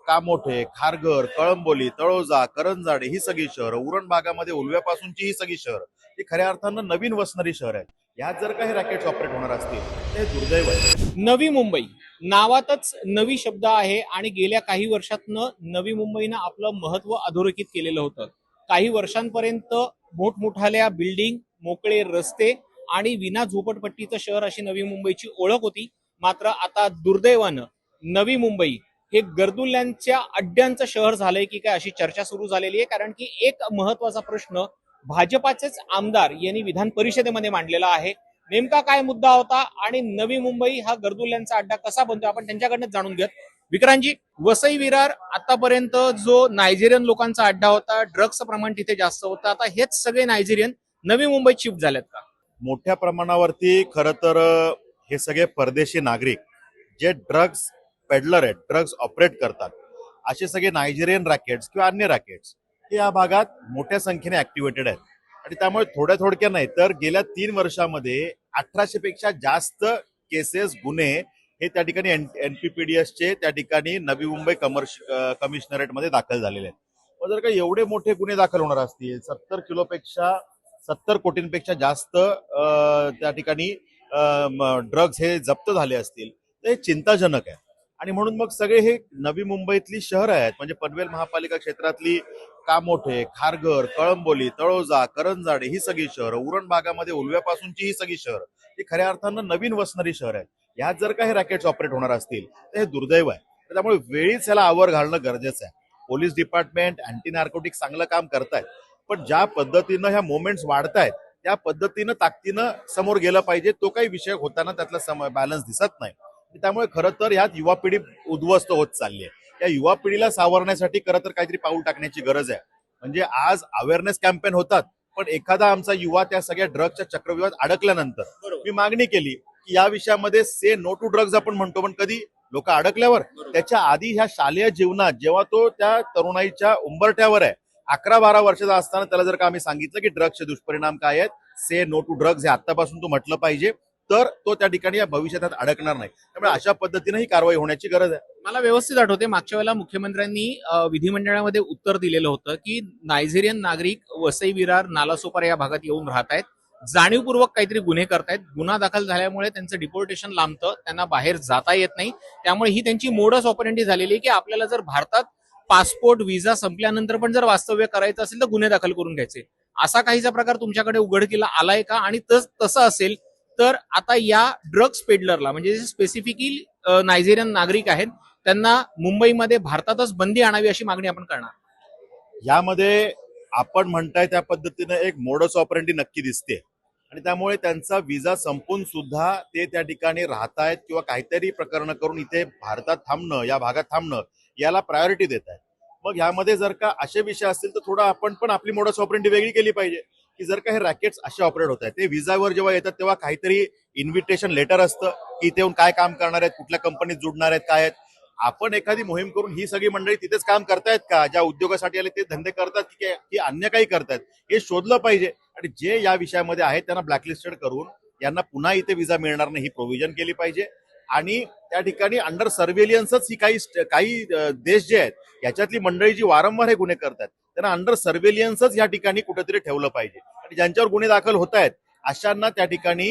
कामोठे, खारघर, कळंबोली, तळोजा, करंजाडे ही सगळी शहरं, उरण भागामध्ये उलव्यापासूनची ही सगळी शहरं ही खऱ्या अर्थानं नवीन वसणारी शहर आहेत. यात जर काही रॅकेट्स ऑपरेट होणार असतील ते दुर्दैव आहे. नवी मुंबई नावातच नवी शब्द आहे आणि गेल्या काही वर्षातनं नवी मुंबईनं आपलं महत्व अधोरेखित केलेलं होतं. काही वर्षांपर्यंत मोठमोठाल्या बिल्डिंग, मोकळे रस्ते आणि विना झोपडपट्टीचं शहर अशी नवी मुंबईची ओळख होती. मात्र आता दुर्दैवानं नवी मुंबई हे गर्दुल्यांच्या अड्ड्यांचं शहर झालंय की काय अशी चर्चा सुरू झालेली आहे. कारण की एक महत्वाचा प्रश्न भाजपाचेच आमदार यांनी विधान परिषदेमध्ये मांडलेला आहे. नेमका काय मुद्दा होता आणि नवी मुंबई हा गर्दुल्यांचा अड्डा कसा बनतो आपण त्यांच्याकडनं जाणून घेत. विक्रांतजी, वसई विरार आतापर्यंत जो नायजेरियन लोकांचा अड्डा होता, ड्रग्सचं प्रमाण तिथे जास्त होतं, आता हेच सगळे नायजेरियन नवी मुंबईत शिफ्ट झालेत का? मोठ्या प्रमाणावरती खरं तर हे सगळे परदेशी नागरिक जे ड्रग्स पेडलर आहेत, ड्रग्स ऑपरेट करतात, असे सगळे नायजेरियन रॅकेट्स किंवा अन्य रॅकेट्स हे या भागात मोठ्या संख्येने ऍक्टिव्हेटेड आहेत. आणि त्यामुळे थोड्या नाही तर गेल्या 3 वर्षामध्ये 1800 पेक्षा जास्त केसेस, गुन्हे हे त्या ठिकाणी एनपीपीडीएसचे त्या ठिकाणी नवी मुंबई कमिशनरेटमध्ये दाखल झालेले आहेत. मग जर का एवढे मोठे गुन्हे दाखल होणार असतील, 70 कोटींपेक्षा जास्त त्या ठिकाणी ड्रग्ज हे जप्त झाले असतील तर हे चिंताजनक आहे. आणि म्हणून मग सगळे हे नवी मुंबईतली शहरं आहेत, म्हणजे पनवेल महापालिका क्षेत्रातली कामोठे, खारघर, कळंबोली, तळोजा, करंजाडे ही सगळी शहरं, उरण भागामध्ये उलव्यापासूनची ही सगळी शहरं ही खऱ्या अर्थानं नवीन वसणारी शहर आहेत. यात जर काही रॅकेट्स ऑपरेट होणार असतील तर हे दुर्दैव आहे. त्यामुळे वेळीच याला आवर घालणं गरजेचं आहे. पोलीस डिपार्टमेंट, अँटी नार्कोटिक चांगलं काम करतायत, पण ज्या पद्धतीनं ह्या मोमेंट्स वाढतायत त्या पद्धतीनं ताकदीनं समोर गेलं पाहिजे. तो काही विषय होताना त्यातला बॅलन्स दिसत नाही. त्यामुळे खरं तर यात युवा पिढी उद्ध्वस्त होत चालली आहे. या युवा पिढीला सावरण्यासाठी खरं तर काहीतरी पाऊल टाकण्याची गरज आहे. म्हणजे आज अवेअरनेस कॅम्पेन होतात, पण एखादा आमचा युवा त्या सगळ्या ड्रग्सच्या चक्रव्यूहात अडकल्यानंतर मी मागणी केली की या विषयामध्ये से नो टू ड्रग्ज आपण म्हणतो, पण कधी लोक अडकल्यावर त्याच्या आधी ह्या शालेय जीवनात जेव्हा तो त्या तरुणाईच्या उंबरठ्यावर आहे, 11-12 वर्षाचा असताना त्याला जर का आम्ही सांगितलं की ड्रग्सचे दुष्परिणाम काय आहेत, से नो टू ड्रग्ज हे आतापासून तू म्हटलं पाहिजे, तर तो त्या ठिकाणी या भविष्यात अडकणार नाही. त्यामुळे अशा पद्धतीने ही कारवाई होण्याची गरज आहे. मला व्यवस्थित आठवते मागच्या वेळेला मुख्यमंत्र्यांनी विधिमंडळामध्ये उत्तर दिलेलं होतं की नायजेरियन नागरिक वसई विरार, नालासोपारा या भागात येऊन राहत आहेत, जाणीवपूर्वक काहीतरी गुन्हे करतायत, गुन्हा दाखल झाल्यामुळे त्यांचं डिपोर्टेशन लांबतं, त्यांना बाहेर जाता येत नाही. त्यामुळे ही त्यांची मोडस ऑपरेंडी झालेली आहे की आपल्याला जर भारतात पासपोर्ट, व्हिसा संपल्यानंतर पण जर वास्तव्य करायचं असेल तर गुन्हे दाखल करून घ्यायचे. असा काहीचा प्रकार तुमच्याकडे उघडकीला आलाय का? आणि तसं असेल तर आता या ड्रग्स पेडलरला, म्हणजे स्पेसिफिकली नायजेरियन नागरिक आहेत, त्यांना मुंबईमध्ये भारतातच बंदी आणावी अशी मागणी आपण करणार. यामध्ये आपण म्हणताय त्या पद्धतीनं एक मोडस ऑपरेंडी नक्की दिसते. आणि त्यामुळे त्यांचा विजा संपून सुद्धा ते त्या ठिकाणी राहतायत किंवा काहीतरी प्रकरण करून इथे भारतात थांबणं, या भागात थांबणं याला प्रायोरिटी देत आहेत. मग ह्यामध्ये जर का असे विषय असतील तर थोडं आपण पण आपली मोडस ऑपरेंडी वेगळी केली पाहिजे. की जर का हे रॅकेट्स असे ऑपरेट होत आहेत, ते विजावर जेव्हा येतात तेव्हा काहीतरी इन्व्हिटेशन लेटर असतं की इथे येऊन काय काम करणार आहेत, कुठल्या कंपनीत जुडणार आहेत, काय आहेत. आपण एखादी मोहीम करून ही सगळी मंडळी तिथेच काम करतायत का, ज्या उद्योगासाठी आले ते धंदे करतात की अन्य काही करतायत, हे शोधलं पाहिजे. आणि जे या विषयामध्ये आहेत त्यांना ब्लॅकलिस्टेड करून यांना पुन्हा इथे विजा मिळणार नाही ही प्रोव्हिजन केली पाहिजे. आणि त्या ठिकाणी अंडर सर्व्हेलियन्सच ही काही देश जे आहेत याच्यातली मंडळी जी वारंवार हे गुन्हे करतात त्यांना अंडर सर्व्हेलियन्सच या ठिकाणी कुठेतरी ठेवलं पाहिजे. आणि ज्यांच्यावर गुन्हे दाखल होत आहेत अशांना त्या ठिकाणी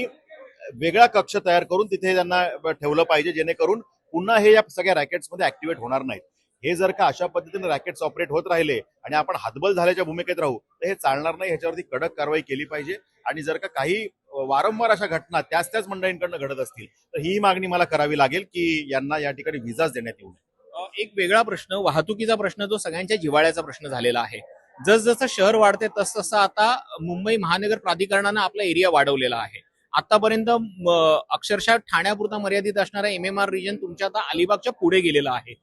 वेगळा कक्ष तयार करून तिथे त्यांना ठेवलं पाहिजे, जेणेकरून पुन्हा हे या सगळ्या रॅकेट्समध्ये ऍक्टिव्हेट होणार नाहीत. हे जर का अशा पद्धतीने रॅकेट्स ऑपरेट होत राहिले आणि आपण हातबल झाल्याच्या भूमिकेत राहू तर हे चालणार नाही. ह्याच्यावरती कडक कारवाई केली पाहिजे. आणि जर का काही वारंवार अशा घटना त्याच मंडळींकडनं घडत असतील तर ही मागणी मला करावी लागेल की यांना या ठिकाणी विजाच देण्यात येऊ नये. एक वेगळा प्रश्न, वाहतुकीचा प्रश्न, जो सगळ्यांच्या जिव्हाळ्याचा प्रश्न झालेला आहे. जसजसं शहर वाढते तसतसं आता मुंबई महानगर प्राधिकरणानं आपला एरिया वाढवलेला आहे. आतापर्यंत अक्षरशः ठाण्यापुरता मर्यादित असणारा MMR रिजन तुमच्या आता अलिबागच्या पुढे गेलेला आहे.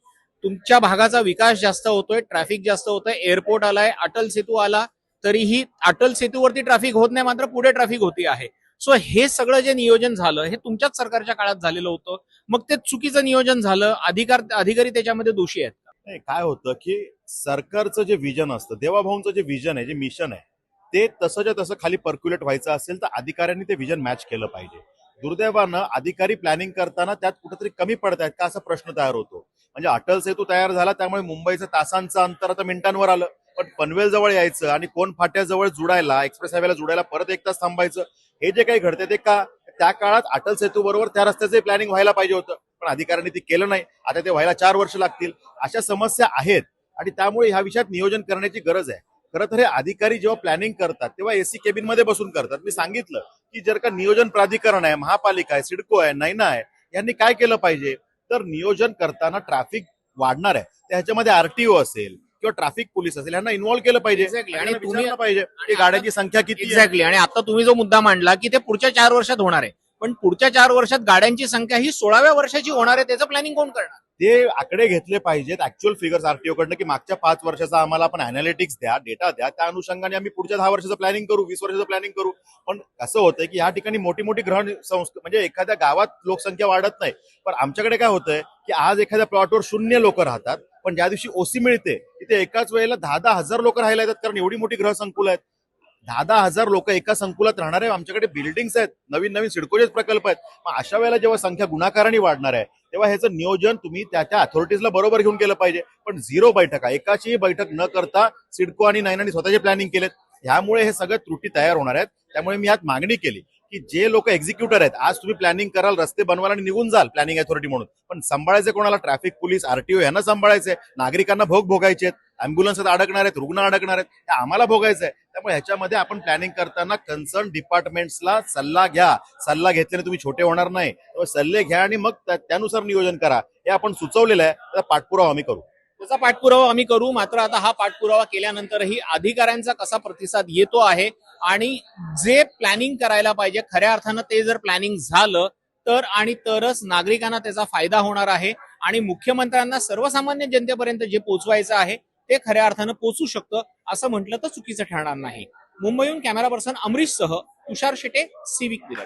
तुमच्या भागाचा विकास जास्त होतोय, ट्रॅफिक जास्त होतोय, एअरपोर्ट आलाय, अटल सेतू आला, तरीही अटल सेतूवरती ट्रॅफिक होत नाही, मात्र पुढे ट्रॅफिक होती आहे. सो हे सगळं जे नियोजन झालं हे तुमच्याच सरकारच्या काळात झालेलं होतं. मग ते चुकीचं नियोजन झालं, अधिकारी त्याच्यामध्ये दोषी आहेत. नाही, काय होतं की सरकारचं जे विजन असतं, देवाभाऊंचं जे विजन आहे, जे मिशन आहे, ते तसंच्या तसं खाली पर्क्युलेट व्हायचं असेल तर अधिकाऱ्यांनी ते विजन मॅच केलं पाहिजे. दुर्दैवानं अधिकारी प्लॅनिंग करताना त्यात कुठेतरी कमी पडतायत का असा प्रश्न तयार होतो. म्हणजे अटल सेतू तयार झाला त्यामुळे मुंबईचं तासांचं अंतर आता मिनिटांवर आलं. पण पनवेल जवळ यायचं आणि कोण फाट्याजवळ जुडायला, एक्सप्रेस हायवेला जुडायला परत एक तास थांबायचं, हे जे काही घडते ते का? त्या काळात अटल सेतू बरोबर त्या रस्त्याचे प्लॅनिंग व्हायला पाहिजे होतं, पण अधिकाऱ्यांनी ते केलं नाही. आता ते व्हायला 4 वर्ष लागतील. अशा समस्या आहेत आणि त्यामुळे ह्या विषयात नियोजन करण्याची गरज आहे. खरं तर हे अधिकारी जेव्हा प्लॅनिंग करतात तेव्हा एसी केबिन मध्ये बसून करतात. मी सांगितलं की जर का नियोजन प्राधिकरण आहे, महापालिका आहे, सिडको आहे, नैना आहे, यांनी काय केलं पाहिजे? तर नियोजन करताना ट्रॅफिक वाढणार आहे, तर ह्याच्यामध्ये आरटीओ असेल किंवा ट्रॅफिक पोलीस असेल, यांना इन्व्हॉल्व्ह केलं पाहिजे. Exactly. आणि यांना तुम्ही विचारलं पाहिजे की गाड्यांची संख्या किती आहे. एक्झॅक्टली. आणि आता तुम्ही जो मुद्दा मांडला की ते पुढच्या 4 वर्षात होणार आहे, पण पुढच्या 4 वर्षात गाड्यांची संख्या ही 16व्या वर्षाची होणार आहे, त्याचं प्लॅनिंग कोण करणार? ते आकडे घेतले पाहिजेत, ऍक्च्युअल फिगर्स आरटीओ कडनं, की मागच्या 5 वर्षाचा आम्हाला आपण अनालिटिक्स द्या, डेटा द्या, त्या अनुषंगाने आम्ही पुढच्या 10 वर्षाचं प्लॅनिंग करू, 20 वर्षाचं प्लॅनिंग करू. पण कसं होतंय की या ठिकाणी मोठी मोठी ग्रहण संस्था, म्हणजे एखाद्या गावात लोकसंख्या वाढत नाही, पण आमच्याकडे काय होतंय की आज एखाद्या प्लॉटवर 0 लोक राहतात, पण ज्या दिवशी ओसी मिळते तिथे एकाच वेळेला 10,000 हजार लोक राहायला येतात, कारण एवढी मोठी ग्रह संकुल आहेत. 10,000 हजार लोक एका संकुलात राहणारे आमच्याकडे बिल्डिंग्स आहेत, नवीन नवीन सिडकोचेच प्रकल्प आहेत. मग अशा वेळेला जेव्हा संख्या गुणाकाराने वाढणार आहे तेव्हा ह्याचं नियोजन तुम्ही त्या अथॉरिटीजला बरोबर घेऊन केलं पाहिजे. पण 0 बैठका, एकाचीही बैठक न करता सिडको आणि नैनाने स्वतःचे प्लॅनिंग केलेत. ह्यामुळे हे सगळं त्रुटी तयार होणार आहेत. त्यामुळे मी यात मागणी केली की जे लोक एक्झिक्युटर आहेत, आज तुम्ही प्लॅनिंग कराल, रस्ते बनवाल आणि निघून जाल प्लॅनिंग अथॉरिटी म्हणून, पण सांभाळायचे कोणाला? ट्रॅफिक पोलीस, आरटीओ यांना सांभाळायचे, नागरिकांना भोग भोगायचे, अँब्युलन्स अडकणार आहेत, रुग्ण अडकणार आहेत, हे आम्हाला भोगायचं आहे. त्यामुळे ह्याच्यामध्ये आपण प्लॅनिंग करताना कन्सर्न डिपार्टमेंट्सला सल्ला घ्या. सल्ला घेतल्याने तुम्ही छोटे होणार नाही, त्यामुळे सल्ले घ्या आणि मग त्यानुसार नियोजन करा. हे आपण सुचवलेलं आहे, त्याचा पाठपुरावा आम्ही करू. त्याचा पाठपुरावा आम्ही करू. मात्र आता हा पाठपुरावा केल्यानंतरही अधिकाऱ्यांचा कसा प्रतिसाद येतो आहे आणि जे प्लॅनिंग करायला पाहिजे खऱ्या अर्थानं ते जर प्लॅनिंग झालं तर आणि तरच नागरिकांना त्याचा फायदा होणार आहे आणि मुख्यमंत्र्यांना सर्वसामान्य जनतेपर्यंत जे पोहोचवायचं आहे ते खऱ्या अर्थानं पोहोचू शकतं, असं म्हटलं तर चुकीचं ठरणार नाही. मुंबईहून कॅमेरा पर्सन अमरीशसह तुषार शेटे, सिविक मिरर.